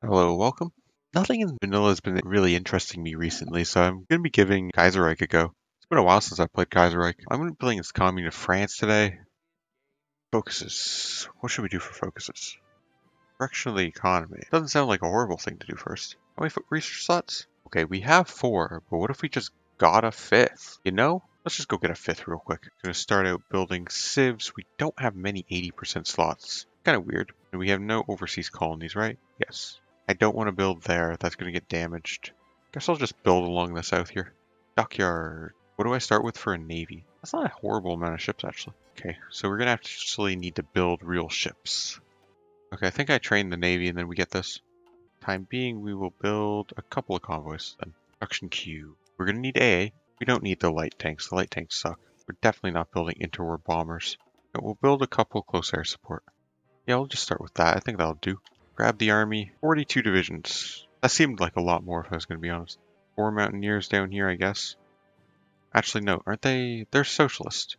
Hello, welcome. Nothing in vanilla has been really interesting me recently, so I'm going to be giving Kaiserreich a go. It's been a while since I played Kaiserreich. I'm going to be playing as Commune of France today. Focuses. What should we do for focuses? Direction of the economy. Doesn't sound like a horrible thing to do first. How many research slots? Okay, we have 4, but what if we just got a 5th? You know? Let's just go get a 5th real quick. Gonna start out building civs. We don't have many 80% slots. Kind of weird. And we have no overseas colonies, right? Yes. I don't want to build there. That's going to get damaged. Guess I'll just build along the south here. Dockyard. What do I start with for a navy? That's not a horrible amount of ships, actually. Okay, so we're going to actually need to build real ships. Okay, I think I trained the navy and then we get this. Time being, we will build a couple of convoys then. Production queue. We're going to need AA. We don't need the light tanks. The light tanks suck. We're definitely not building interwar bombers. But we'll build a couple close air support. Yeah, we'll just start with that. I think that'll do. Grab the army. 42 divisions. That seemed like a lot more if I was going to be honest. 4 mountaineers down here, I guess. Actually, no. Aren't they? They're socialist.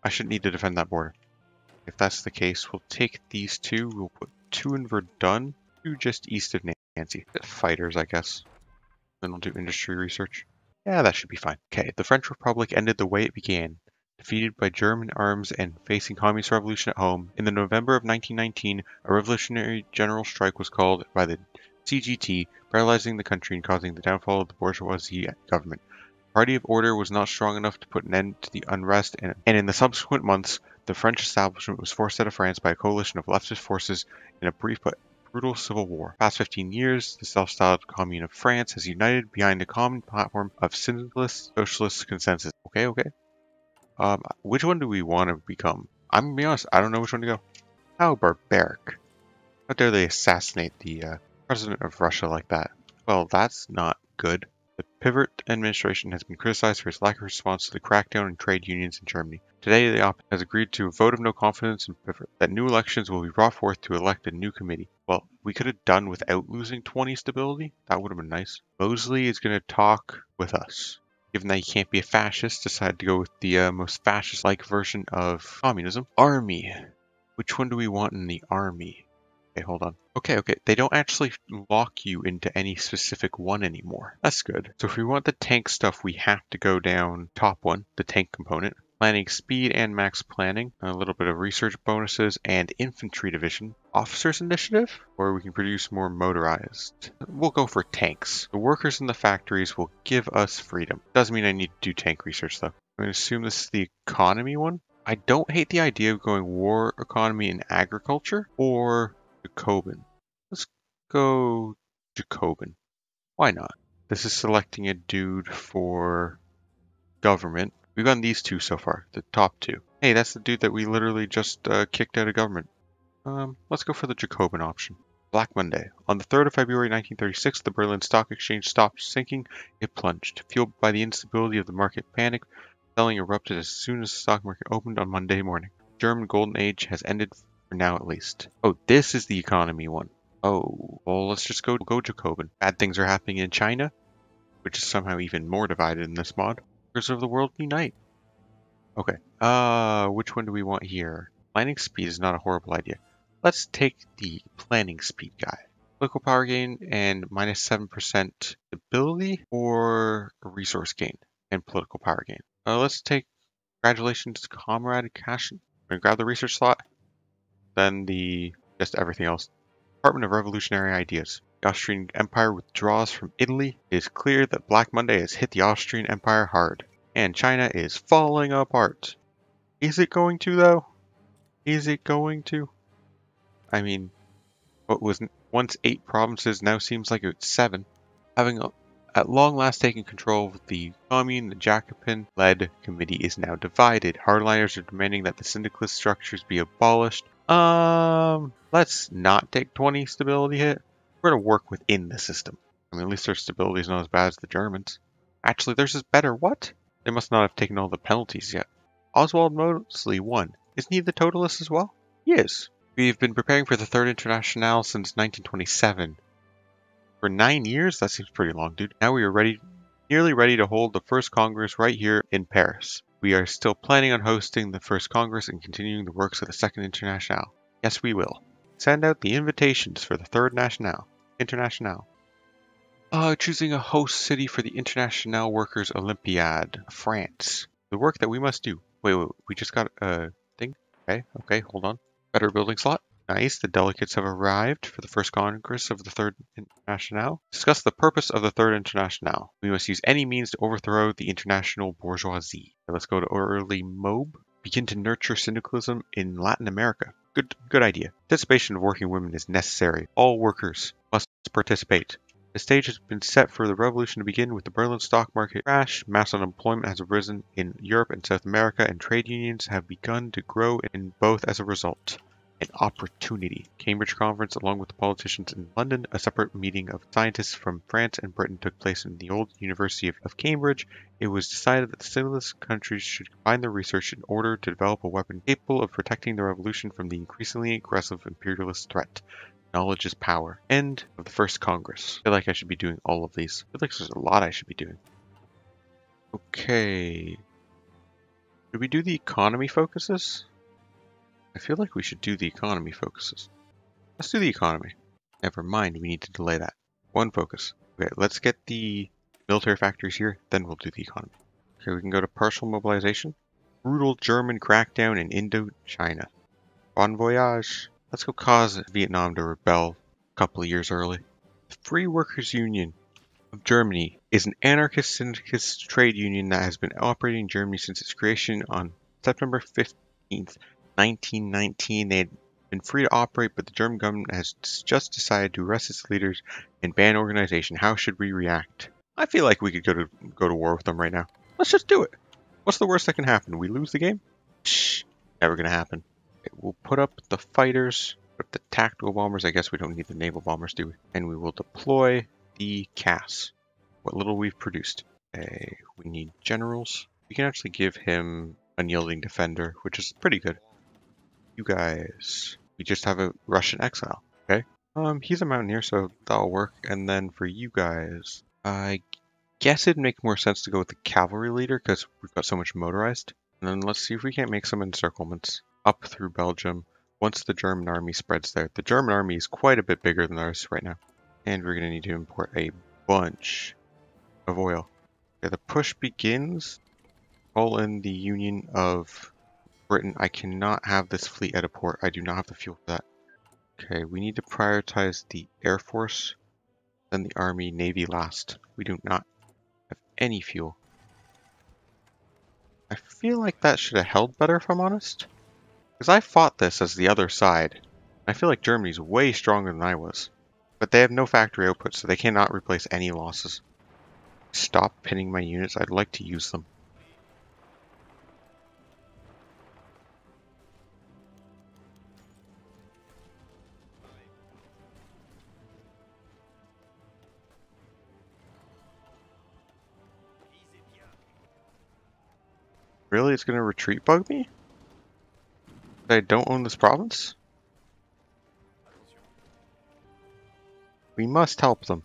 I shouldn't need to defend that border. If that's the case, we'll take these 2. We'll put 2 in Verdun. 2 just east of Nancy. Fighters, I guess. Then we'll do industry research. Yeah, that should be fine. Okay, the French Republic ended the way it began. Defeated by German arms and facing communist revolution at home, in the November of 1919, a revolutionary general strike was called by the CGT, paralyzing the country and causing the downfall of the bourgeoisie government. The Party of Order was not strong enough to put an end to the unrest, and in the subsequent months, the French establishment was forced out of France by a coalition of leftist forces in a brief but brutal civil war. Past 15 years, the self-styled Commune of France has united behind a common platform of syndicalist socialist consensus. Okay. Which one do we want to become? I'm gonna be honest, I don't know which one to go. How barbaric. How dare they assassinate the president of Russia like that? Well, that's not good. The Pivot administration has been criticized for its lack of response to the crackdown on trade unions in Germany. Today, the opposition has agreed to a vote of no confidence in Pivot, that new elections will be brought forth to elect a new committee. Well, we could have done without losing 20 stability. That would have been nice. Mosley is going to talk with us. Given that he can't be a fascist, decided to go with the most fascist-like version of communism. Army. Which one do we want in the army? Okay, hold on. Okay. They don't actually lock you into any specific one anymore. That's good. So if we want the tank stuff, we have to go down top one, the tank component. Planning speed and max planning, a little bit of research bonuses, and infantry division. Officers initiative, where we can produce more motorized. We'll go for tanks. The workers in the factories will give us freedom. Doesn't mean I need to do tank research though. I'm going to assume this is the economy one. I don't hate the idea of going war economy and agriculture or Jacobin. Let's go Jacobin. Why not? This is selecting a dude for government. We've gotten these 2 so far, the top 2. Hey, that's the dude that we literally just kicked out of government. Let's go for the Jacobin option. Black Monday. On the 3rd of February 1936, the Berlin Stock Exchange stopped sinking. It plunged. Fueled by the instability of the market panic, selling erupted as soon as the stock market opened on Monday morning. German Golden Age has ended for now at least. Oh, this is the economy one. Oh, well, let's just go Jacobin. Bad things are happening in China, which is somehow even more divided in this mod. Of the world unite. Okay. Which one do we want here? Planning speed is not a horrible idea. Let's take the planning speed guy. Political power gain and minus 7% stability or resource gain and political power gain. Let's take congratulations, Comrade Cashin. I'm gonna grab the research slot, then just everything else. Department of Revolutionary Ideas. The Austrian Empire withdraws from Italy. It is clear that Black Monday has hit the Austrian Empire hard, and China is falling apart. Is it going to, though? Is it going to? I mean, what was once 8 provinces now seems like it's 7. Having at long last taken control of the commune, the Jacobin-led committee is now divided. Hardliners are demanding that the syndicalist structures be abolished. Let's not take 20 stability hit. We're going to work within the system. I mean, at least their stability is not as bad as the Germans. Actually, theirs is better. What? They must not have taken all the penalties yet. Oswald Mosley won. Isn't he the totalist as well? He is. We've been preparing for the Third Internationale since 1927. For 9 years? That seems pretty long, dude. Now we are nearly ready to hold the first Congress right here in Paris. We are still planning on hosting the first Congress and continuing the works of the Second Internationale. Yes, we will. Send out the invitations for the Third Nationale. International. Choosing a host city for the International Workers' Olympiad, France. The work that we must do. Wait, we just got a thing? Okay, hold on. Better building slot. Nice, the delegates have arrived for the first Congress of the Third International. Discuss the purpose of the Third International. We must use any means to overthrow the international bourgeoisie. Let's go to early MOB. Begin to nurture syndicalism in Latin America. Good idea. Participation of working women is necessary. All workers must participate. The stage has been set for the revolution to begin with the Berlin stock market crash. Mass unemployment has arisen in Europe and South America, and trade unions have begun to grow in both as a result. An opportunity. Cambridge Conference, along with the politicians in London, a separate meeting of scientists from France and Britain took place in the old University of Cambridge. It was decided that the civilized countries should combine their research in order to develop a weapon capable of protecting the revolution from the increasingly aggressive imperialist threat. Knowledge is power. End of the first Congress. I feel like I should be doing all of these. I feel like there's a lot I should be doing. Okay. Should we do the economy focuses? I feel like we should do the economy focuses. Let's do the economy. Never mind, we need to delay that. One focus. Okay, let's get the military factories here, then we'll do the economy. Okay, we can go to partial mobilization. Brutal German crackdown in Indochina. Bon voyage. Let's go cause Vietnam to rebel a couple of years early. The Free Workers Union of Germany is an anarchist syndicalist trade union that has been operating in Germany since its creation on September 15th, 1919. They had been free to operate, but the German government has just decided to arrest its leaders and ban organization. How should we react? I feel like we could go to war with them right now. Let's just do it. What's the worst that can happen? We lose the game? Psh, never gonna happen. Okay, we'll put up the fighters, put the tactical bombers. I guess we don't need the naval bombers, do we? And we will deploy the CAS. What little we've produced. Okay, we need generals. We can actually give him unyielding defender, which is pretty good. You guys, we just have a Russian exile. Okay. He's a mountaineer, so that'll work. And then for you guys, I guess it'd make more sense to go with the cavalry leader because we've got so much motorized. And then let's see if we can't make some encirclements up through Belgium once the German army spreads there. The German army is quite a bit bigger than ours right now. And we're going to need to import a bunch of oil. Okay, the push begins all in the Union of Britain. I cannot have this fleet at a port. I do not have the fuel for that. Okay, we need to prioritize the Air Force, then the Army, Navy last. We do not have any fuel. I feel like that should have held better if I'm honest. Because I fought this as the other side. I feel like Germany's way stronger than I was. But they have no factory output, so they cannot replace any losses. Stop pinning my units. I'd like to use them. Really? It's going to retreat bug me? That I don't own this province? We must help them.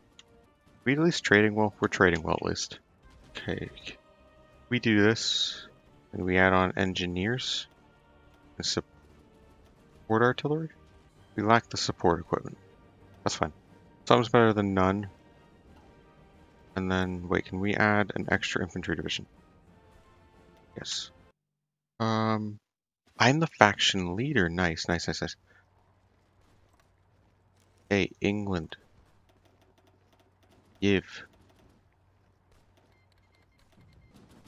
We at least trading well? We're trading well at least. Okay. We do this, and we add on engineers and support artillery. We lack the support equipment. That's fine. Some's better than none. And then, wait, can we add an extra infantry division? Yes. I'm the faction leader. Nice. Hey, England. Give.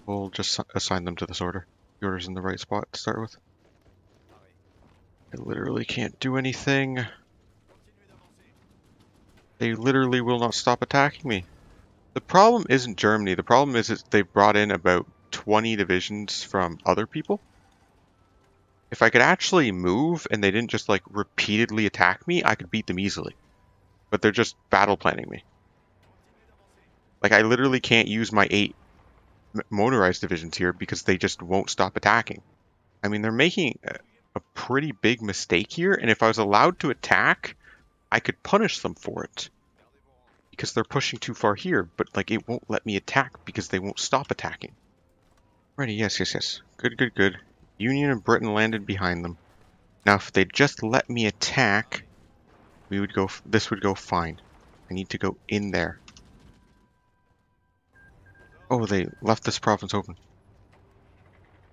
We'll just assign them to this order. The order's in the right spot to start with. I literally can't do anything. They literally will not stop attacking me. The problem isn't Germany. The problem is that they've brought in about 20 divisions from other people. If I could actually move and they didn't just like repeatedly attack me, I could beat them easily. But they're just battle planning me. Like I literally can't use my 8 motorized divisions here because they just won't stop attacking. I mean, they're making a pretty big mistake here, and if I was allowed to attack, I could punish them for it. Because they're pushing too far here, but like it won't let me attack because they won't stop attacking. Ready, yes. Good. Union and Britain landed behind them. Now if they just let me attack, this would go fine. I need to go in there. Oh, they left this province open.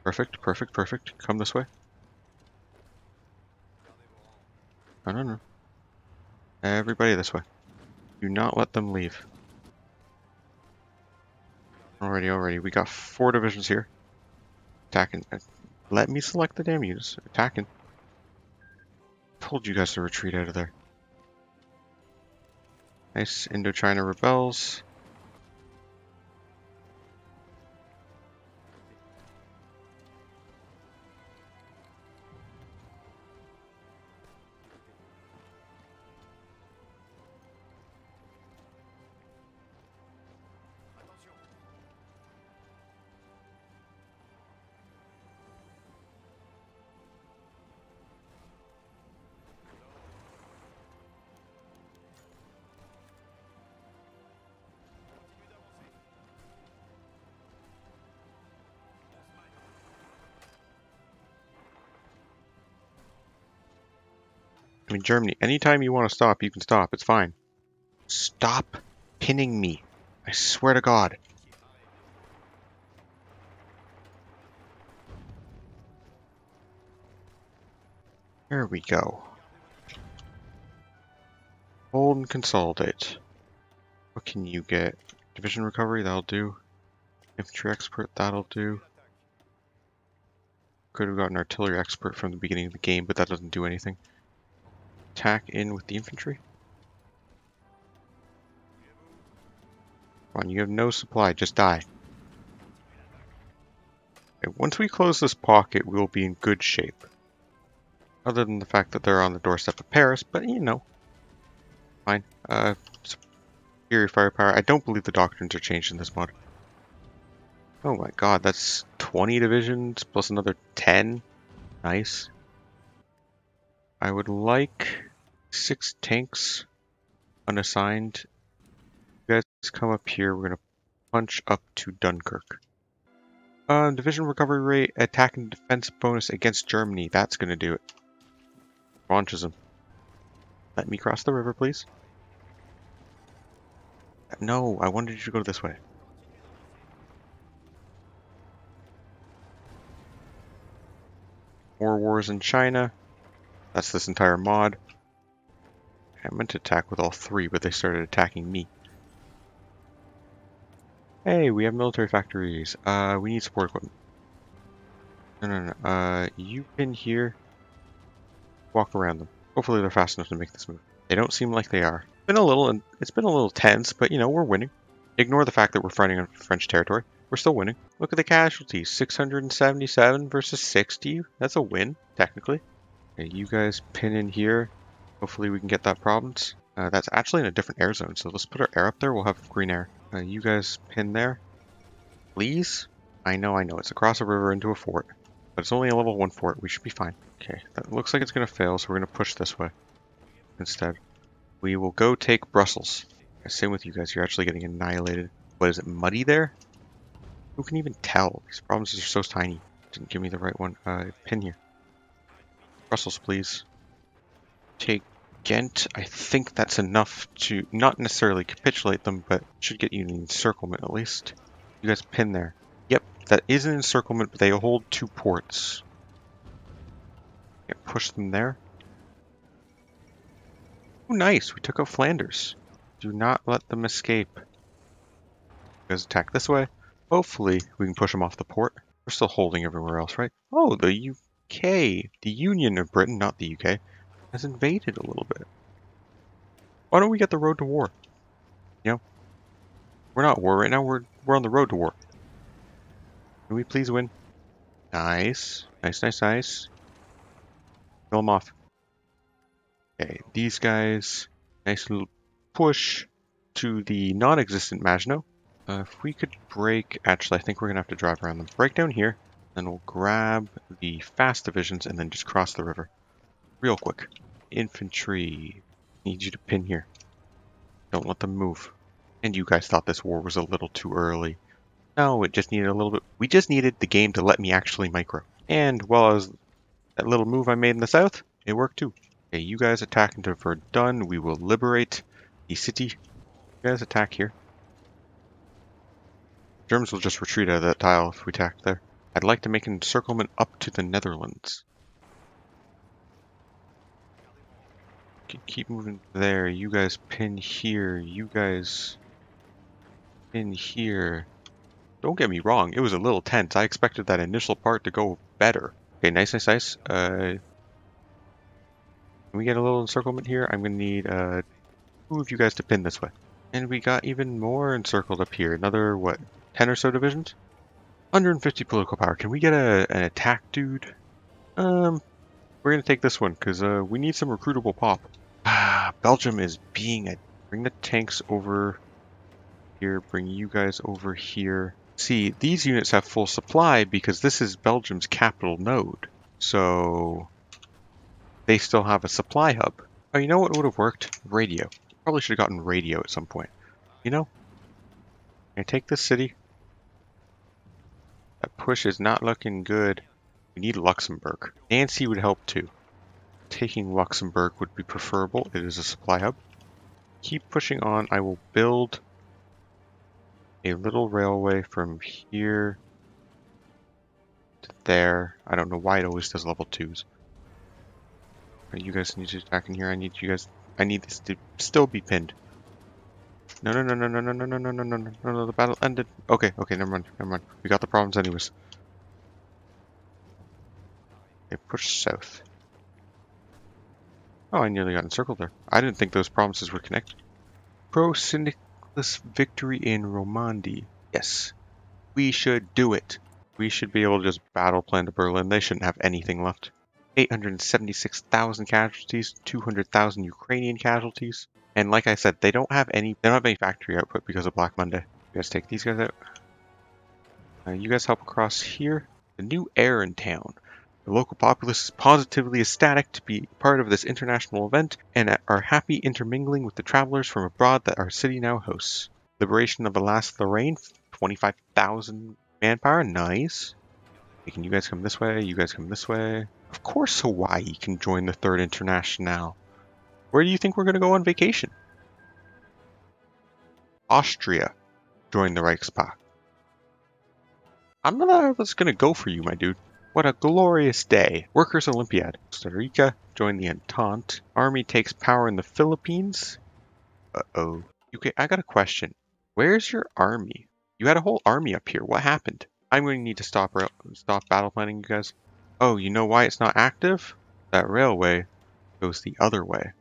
Perfect, perfect, perfect. Come this way. No, no, no. Everybody this way. Do not let them leave. Alrighty. We got 4 divisions here. Attacking. Let me select the damn units. Attacking. Told you guys to retreat out of there. Nice. Indochina rebels. I mean, Germany, anytime you want to stop, you can stop. It's fine. Stop pinning me. I swear to God. There we go. Hold and consolidate. What can you get? Division recovery, that'll do. Infantry expert, that'll do. Could have gotten artillery expert from the beginning of the game, but that doesn't do anything. Attack in with the infantry. Come on, you have no supply, just die. Okay, once we close this pocket, we'll be in good shape. Other than the fact that they're on the doorstep of Paris, but you know. Fine. Superior firepower. I don't believe the doctrines are changed in this mod. Oh my god, that's 20 divisions plus another 10. Nice. I would like 6 tanks unassigned. You guys come up here. We're going to punch up to Dunkirk. Division recovery rate, attack and defense bonus against Germany. That's going to do it. Launches them. Let me cross the river, please. No, I wanted you to go this way. More wars in China. That's this entire mod. I meant to attack with all 3, but they started attacking me. Hey, we have military factories. We need support equipment. No. You pin here. Walk around them. Hopefully they're fast enough to make this move. They don't seem like they are. It's been a little tense, but you know, we're winning. Ignore the fact that we're fighting on French territory. We're still winning. Look at the casualties. 677 versus 60. That's a win, technically. Okay, you guys pin in here. Hopefully we can get that province. That's actually in a different air zone, so let's put our air up there. We'll have green air. You guys pin there. Please? I know. It's across a river into a fort. But it's only a level 1 fort. We should be fine. Okay, that looks like it's going to fail, so we're going to push this way instead. We will go take Brussels. Same with you guys. You're actually getting annihilated. What is it, muddy there? Who can even tell? These provinces are so tiny. Didn't give me the right one. Pin here. Brussels, please. Take Ghent. I think that's enough to not necessarily capitulate them, but should get you an encirclement at least. You guys pin there. Yep, that is an encirclement, but they hold 2 ports. Yeah, push them there. Oh, nice. We took out Flanders. Do not let them escape. You guys attack this way. Hopefully, we can push them off the port. We're still holding everywhere else, right? Oh, the UK. The Union of Britain, not the UK, has invaded a little bit. Why don't we get the road to war? You know? We're not at war right now. We're on the road to war. Can we please win? Nice. Nice. Kill them off. Okay, these guys. Nice little push to the non-existent Maginot. If we could break... Actually, I think we're going to have to drive around them. Break down here. Then we'll grab the fast divisions and then just cross the river. Real quick. Infantry. Need you to pin here. Don't let them move. And you guys thought this war was a little too early. No, it just needed a little bit... We just needed the game to let me actually micro. And while I was... That little move I made in the south, it worked too. Okay, you guys attack into Verdun. We will liberate the city. You guys attack here. Germans will just retreat out of that tile if we attack there. I'd like to make an encirclement up to the Netherlands. Keep moving there. You guys pin here. You guys pin here. Don't get me wrong, it was a little tense. I expected that initial part to go better. Okay, nice, nice, nice. Can we get a little encirclement here? I'm gonna need 2 of you guys to pin this way. And we got even more encircled up here. Another, what, 10 or so divisions? 150 political power. Can we get an attack, dude? We're gonna take this one, because we need some recruitable pop. Belgium is being a... Bring the tanks over here. Bring you guys over here. See, these units have full supply because this is Belgium's capital node. So they still have a supply hub. Oh, you know what would have worked? Radio. Probably should have gotten radio at some point. You know? I take this city. That push is not looking good. We need Luxembourg. Nancy would help too. Taking Luxembourg would be preferable. It is a supply hub. Keep pushing on. I will build a little railway from here to there. I don't know why it always does level 2s. You guys need to attack in here. I need you guys. I need this to still be pinned. No, no, no, no, no, no, no, no, no, no, no, no, no, the battle ended. Okay, okay, never mind, never mind. We got the problems anyways. They push south. Oh, I nearly got encircled there. I didn't think those provinces were connected. Pro-syndicalist victory in Romandy. Yes, we should do it. We should be able to just battle plan to Berlin. They shouldn't have anything left. 876,000 casualties, 200,000 Ukrainian casualties. And like I said, they don't have any factory output because of Black Monday. You guys take these guys out. You guys help across here. The new air in town. The local populace is positively ecstatic to be part of this international event and are happy intermingling with the travelers from abroad that our city now hosts. Liberation of Alsace-Lorraine, 25,000 manpower, nice. Can you guys come this way? You guys come this way. Of course Hawaii can join the Third Internationale. Where do you think we're going to go on vacation? Austria join the Reichspakt. I'm just going to go for you, my dude. What a glorious day. Workers' Olympiad. Costa Rica join the Entente. Army takes power in the Philippines. Uh-oh. UK, I got a question. Where's your army? You had a whole army up here. What happened? I'm going to need to stop battle planning, you guys. Oh, you know why it's not active? That railway goes the other way.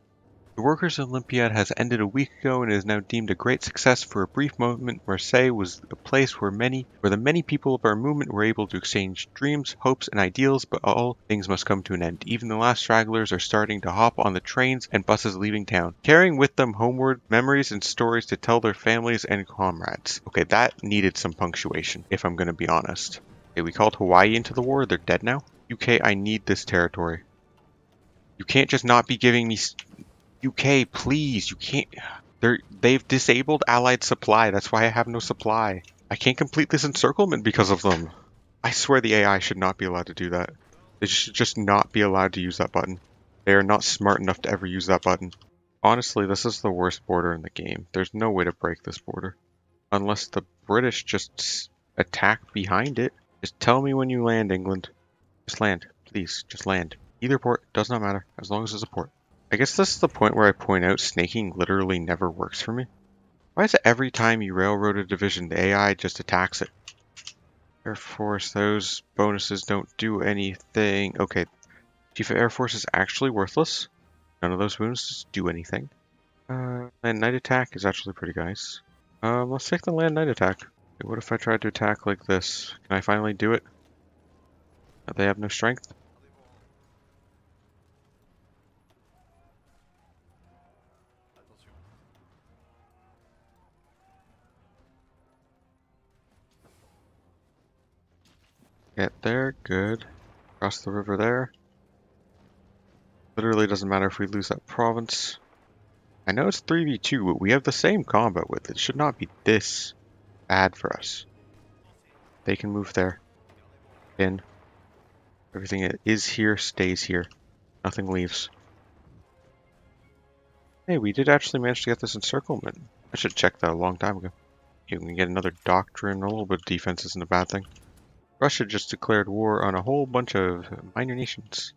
The Workers' Olympiad has ended a week ago and is now deemed a great success. For a brief moment, Marseille was a place where the many people of our movement were able to exchange dreams, hopes, and ideals, but all things must come to an end. Even the last stragglers are starting to hop on the trains and buses leaving town, carrying with them homeward memories and stories to tell their families and comrades. Okay, that needed some punctuation, if I'm going to be honest. Okay, we called Hawaii into the war. They're dead now. UK, I need this territory. You can't just not be giving me... UK, please, you can't... They've disabled Allied supply, that's why I have no supply. I can't complete this encirclement because of them. I swear the AI should not be allowed to do that. They should just not be allowed to use that button. They are not smart enough to ever use that button. Honestly, this is the worst border in the game. There's no way to break this border. Unless the British just attack behind it. Just tell me when you land, England. Just land, please, just land. Either port, does not matter, as long as it's a port. I guess this is the point where I point out snaking literally never works for me. Why is it every time you railroad a division, the AI just attacks it? Air Force, those bonuses don't do anything. Okay, Chief of Air Force is actually worthless. None of those bonuses do anything. Land Night Attack is actually pretty nice. Let's take the Land Night Attack. Okay, what if I tried to attack like this? Can I finally do it? They have no strength? Get there, good. Cross the river there. Literally doesn't matter if we lose that province. I know it's 3v2, but we have the same combat width. It should not be this bad for us. They can move there. In. Everything that is here stays here. Nothing leaves. Hey, we did actually manage to get this encirclement. I should check that a long time ago. You can get another doctrine. A little bit of defense isn't a bad thing. Russia just declared war on a whole bunch of minor nations.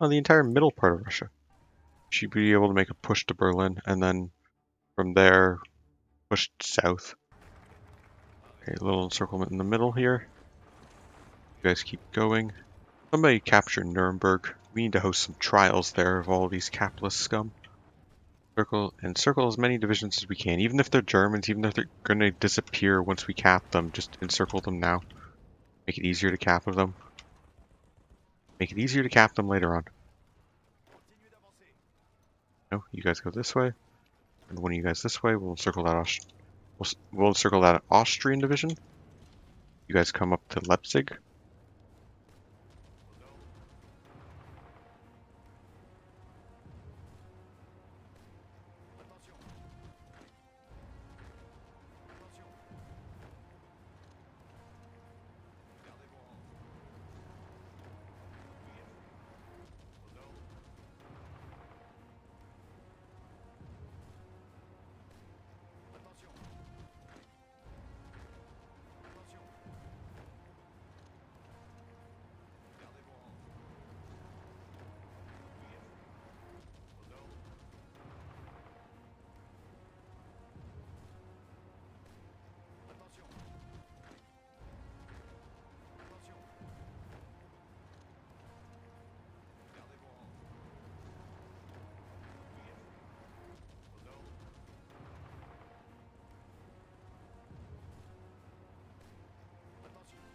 On the entire middle part of Russia. Should be able to make a push to Berlin, and then from there, push south. Okay, a little encirclement in the middle here. You guys keep going. Somebody capture Nuremberg. We need to host some trials there of all these capitalist scum. Encircle as many divisions as we can. Even if they're Germans, even if they're going to disappear once we cap them, just encircle them now. Make it easier to cap them. Make it easier to cap them later on. No, you guys go this way. And one of you guys this way. We'll encircle that we'll encircle that Austrian division. You guys come up to Leipzig.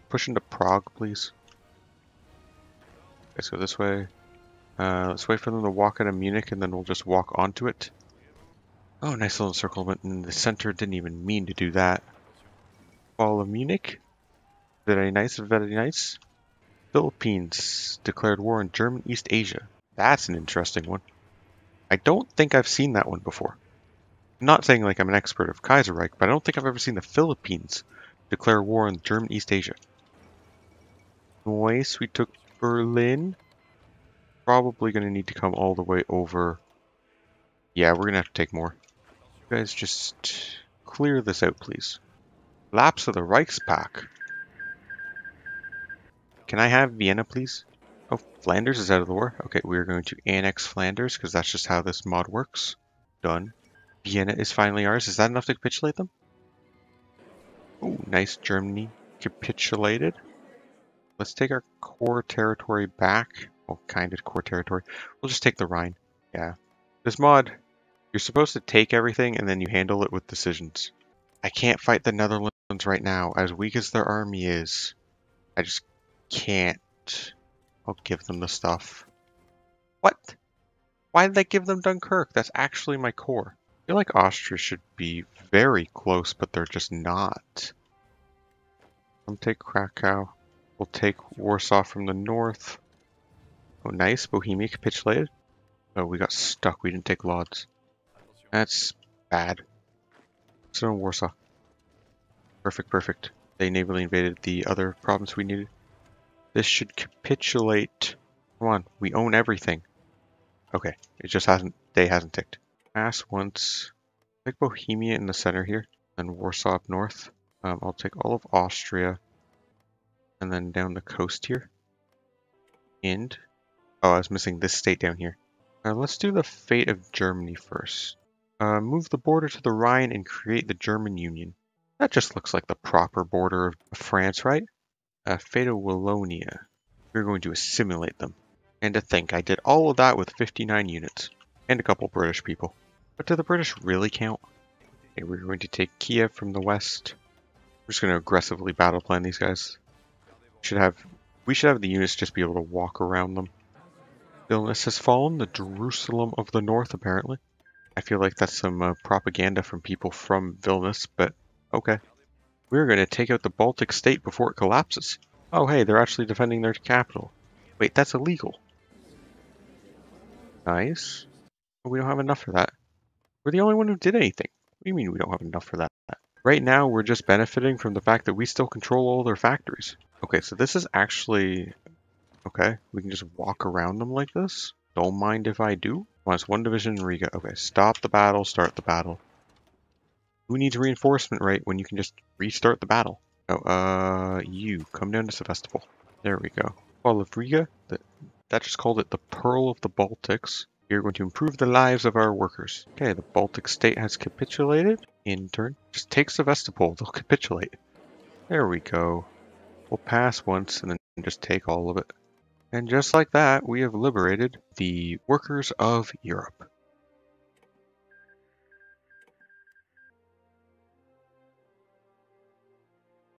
Push into Prague, please. Let's go this way. Let's wait for them to walk out of Munich, and then we'll just walk onto it. Oh, nice little encirclement in the center. Didn't even mean to do that. Fall of Munich. Very nice, very nice. Philippines declared war on German East Asia. That's an interesting one. I don't think I've seen that one before. I'm not saying like I'm an expert of Kaiserreich, but I don't think I've ever seen the Philippines declare war on German East Asia. Nice, we took Berlin. Probably going to need to come all the way over. Yeah, we're going to have to take more. You guys just clear this out, please. Lapse of the Reichspakt. Can I have Vienna, please? Oh, Flanders is out of the war. Okay, we're going to annex Flanders, because that's just how this mod works. Done. Vienna is finally ours. Is that enough to capitulate them? Oh, nice. Germany capitulated. Let's take our core territory back. Well, kind of core territory. We'll just take the Rhine. Yeah. This mod, you're supposed to take everything and then you handle it with decisions. I can't fight the Netherlands right now. As weak as their army is, I just can't. I'll give them the stuff. What? Why did they give them Dunkirk? That's actually my core. I feel like Austria should be very close, but they're just not. I'll take Krakow. We'll take Warsaw from the north. Oh, nice. Bohemia capitulated. Oh, we got stuck. We didn't take Lodz. That's bad. So Warsaw. Perfect, perfect. They navally invaded the other province we needed. This should capitulate. Come on, we own everything. Okay, it just hasn't. Day hasn't ticked. Pass once. Take Bohemia in the center here, then Warsaw up north. I'll take all of Austria. And then down the coast here. And, oh, I was missing this state down here. Let's do the fate of Germany first. Move the border to the Rhine and create the German Union. That just looks like the proper border of France, right? Fate of Wallonia. We're going to assimilate them. And to think, I did all of that with 59 units. And a couple British people. But do the British really count? Okay, we're going to take Kiev from the west. We're just going to aggressively battle plan these guys. We should have the units just be able to walk around them. Vilnius has fallen, the Jerusalem of the north, apparently. I feel like that's some propaganda from people from Vilnius, but okay. We're going to take out the Baltic state before it collapses. Oh, hey, they're actually defending their capital. Wait, that's illegal. Nice. We don't have enough for that. We're the only one who did anything. What do you mean we don't have enough for that? Right now, we're just benefiting from the fact that we still control all their factories. Okay, so this is actually... Okay, we can just walk around them like this. Don't mind if I do. Well, it's one division in Riga. Okay, stop the battle, start the battle. Who needs reinforcement right when you can just restart the battle? Oh, you come down to Sevastopol. There we go. Fall of Riga. That just called it the Pearl of the Baltics. We're going to improve the lives of our workers. Okay, the Baltic state has capitulated. In turn, just take Sevastopol. They'll capitulate. There we go. We'll pass once and then just take all of it. And just like that, we have liberated the workers of Europe.